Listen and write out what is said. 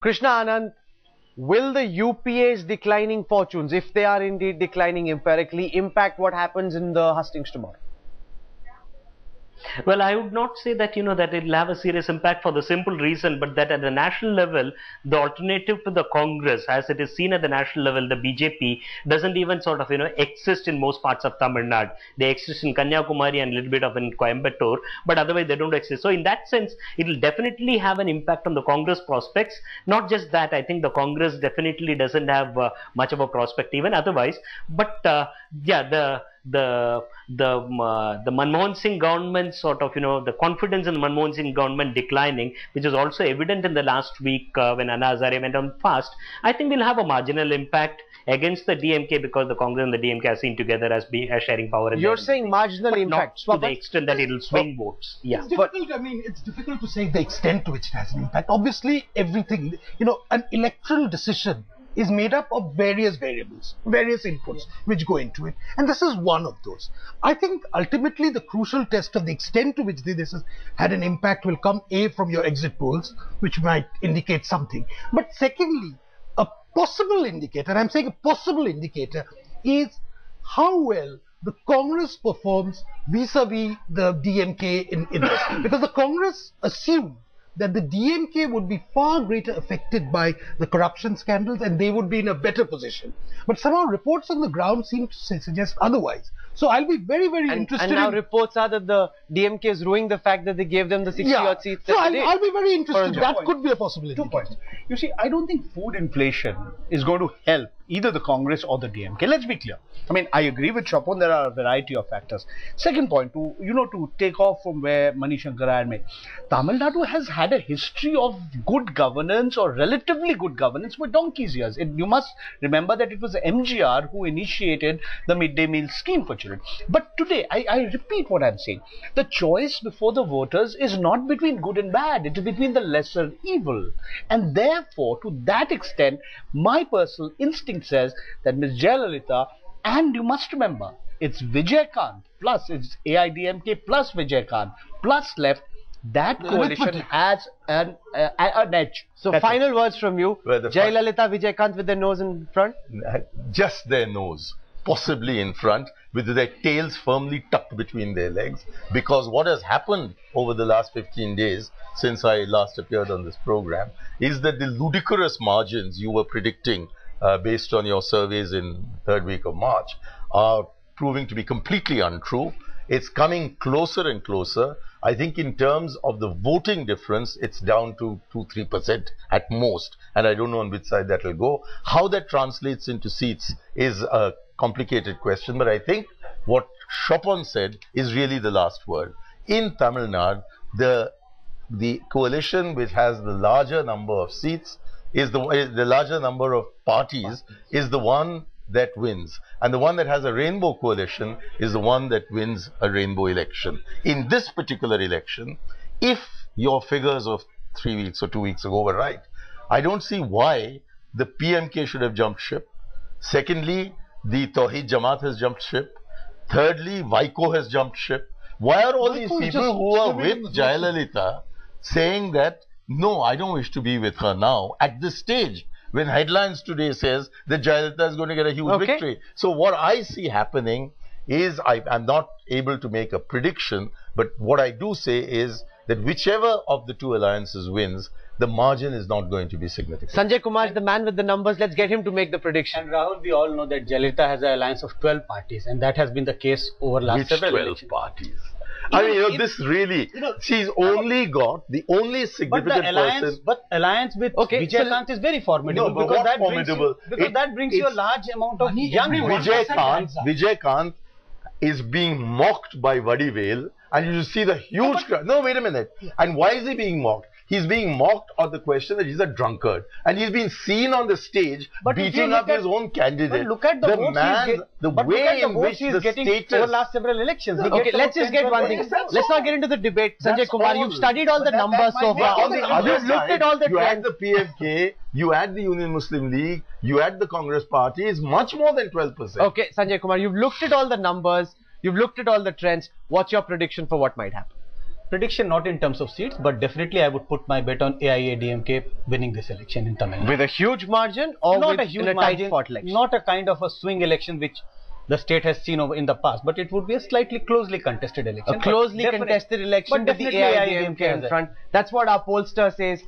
Krishna Anand, will the UPA's declining fortunes, if they are indeed declining empirically, impact what happens in the hustings tomorrow? Well, I would not say that, that it will have a serious impact for the simple reason, but that at the national level, the alternative to the Congress, as it is seen at the national level, the BJP, doesn't even sort of, exist in most parts of Tamil Nadu. They exist in Kanyakumari and a little bit of in Coimbatore, but otherwise they don't exist. So in that sense, it will definitely have an impact on the Congress prospects. Not just that, I think the Congress definitely doesn't have much of a prospect even otherwise, but yeah, the Manmohan Singh government sort of, the confidence in the Manmohan Singh government declining, which is also evident in the last week when Anna Hazare went on fast, I think will have a marginal impact against the DMK because the Congress and the DMK are seen together as sharing power. You're saying marginal impact, not to the extent that it will swing votes. Yeah, it's difficult. I mean, it's difficult to say the extent to which it has an impact. Obviously, everything, an electoral decision is made up of various variables, various inputs which go into it. And this is one of those. I think ultimately the crucial test of the extent to which this has had an impact will come from your exit polls, which might indicate something. But secondly, a possible indicator, and I'm saying a possible indicator, is how well the Congress performs vis-a-vis the DMK in this. Because the Congress assumed that the DMK would be far greater affected by the corruption scandals and they would be in a better position. But somehow reports on the ground seem to suggest otherwise. So I'll be very, very interested. And now reports are that the DMK is ruining the fact that they gave them the 60-odd seats. So I'll be very interested. That could be a possibility. 2 points. You see, I don't think food inflation is going to help either the Congress or the DMK. Let's be clear. I mean, I agree with Chopon. There are a variety of factors. Second point, to take off from where Manish Shankar had made, Tamil Nadu has had a history of good governance or relatively good governance for donkey's years. You must remember that it was MGR who initiated the midday meal scheme for children. But today, I repeat what I'm saying. The choice before the voters is not between good and bad. It is between the lesser evil. And therefore, to that extent, my personal instinct says that Ms. Jayalalitha, and you must remember, it's Vijay-Kant plus, it's AIDMK plus Vijay-Kant plus left, that coalition has an edge. So that's final words from you. Jayalalitha, Vijay-Kant with their nose in front? Just their nose, possibly in front, with their tails firmly tucked between their legs. Because what has happened over the last 15 days, since I last appeared on this program, is that the ludicrous margins you were predicting based on your surveys in third week of March are proving to be completely untrue. It's coming closer and closer. I think in terms of the voting difference, it's down to 2-3% at most. And I don't know on which side that will go. How that translates into seats is a complicated question. But I think what Chopon said is really the last word. In Tamil Nadu, the coalition which has the larger number of seats is the larger number of parties is the one that wins, and the one that has a rainbow coalition is the one that wins a rainbow election. In this particular election, if your figures of 3 weeks or 2 weeks ago were right, I don't see why the PMK should have jumped ship. Secondly, the Tawheed Jamaat has jumped ship. Thirdly, Vaiko has jumped ship. Why are all these people who are with Jayalalitha saying that no, I don't wish to be with her now at this stage, when headlines today says that Jayalalitha is going to get a huge victory? So what I see happening is, I'm not able to make a prediction, but what I do say is that whichever of the two alliances wins, the margin is not going to be significant. Sanjay Kumar is the man with the numbers. Let's get him to make the prediction. And Rahul, we all know that Jayalalitha has an alliance of 12 parties, and that has been the case over last several 12 elections. Parties? I mean, this really, she's only got the only significant person. But alliance with Vijay-Kant is very formidable. No, because that brings you a large amount of young Vijay-Kant is being mocked by Vadivel, and you see the huge crowd. No, wait a minute. And why is he being mocked? He's being mocked on the question that he's a drunkard, and he's been seen on the stage beating up his own candidate. But look at the way in which he's getting over last several elections. Okay, let's just get one thing. Let's not get into the debate. Sanjay Kumar, you've studied all the numbers so far. You've looked at all the trends. You had the PMK, you had the Union Muslim League, you had the Congress Party. It's much more than 12%. Okay, Sanjay Kumar, you've looked at all the numbers, you've looked at all the trends. What's your prediction for what might happen? Prediction not in terms of seats, but definitely I would put my bet on AIADMK winning this election in Tamil Nadu. With a huge margin or Not with a huge in a tight margin, fought election? not a kind of a swing election which the state has seen over in the past, but it would be a slightly closely contested election. A closely contested election with the definitely AIADMK in front. That's what our pollster says.